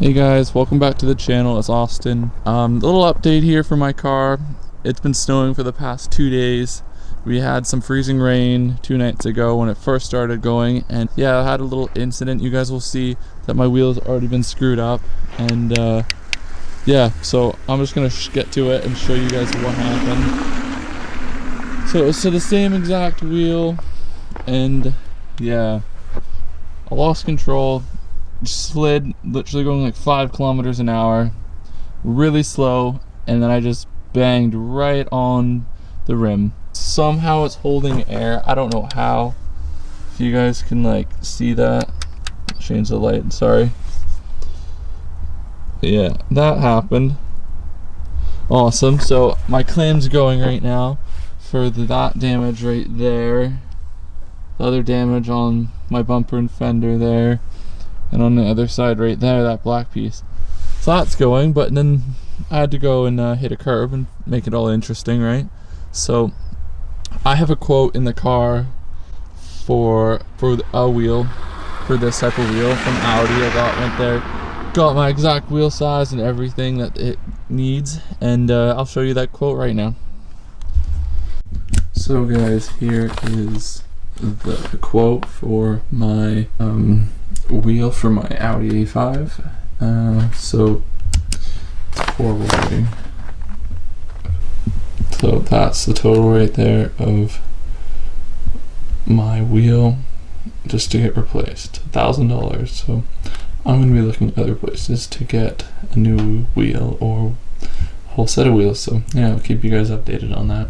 Hey guys, welcome back to the channel. It's Austin. Little update here for my car. It's been snowing for the past 2 days. We had some freezing rain 2 nights ago when it first started going, and yeah, I had a little incident. You guys will see that my wheel's already been screwed up, and yeah, so I'm just gonna get to it and show you guys what happened. So it was to the same exact wheel, and yeah, I lost control. Slid, literally going like 5 kilometers an hour, really slow, and then I just banged right on the rim. Somehow it's holding air. I don't know how. If you guys can like see that, change the light, sorry. But yeah, that happened. Awesome. So my claim's going right now for that damage right there, the other damage on my bumper and fender there, and on the other side right there, that black piece. So that's going, but then I had to go and hit a curb and make it all interesting, right? So I have a quote in the car for a wheel, for this type of wheel from Audi. I went there, got my exact wheel size and everything that it needs, and I'll show you that quote right now. So guys, here is the quote for my wheel for my Audi A5. So it's horrible lighting. So that's the total right there of my wheel just to get replaced, $1,000. So I'm going to be looking at other places to get a new wheel or a whole set of wheels. So yeah, I'll keep you guys updated on that.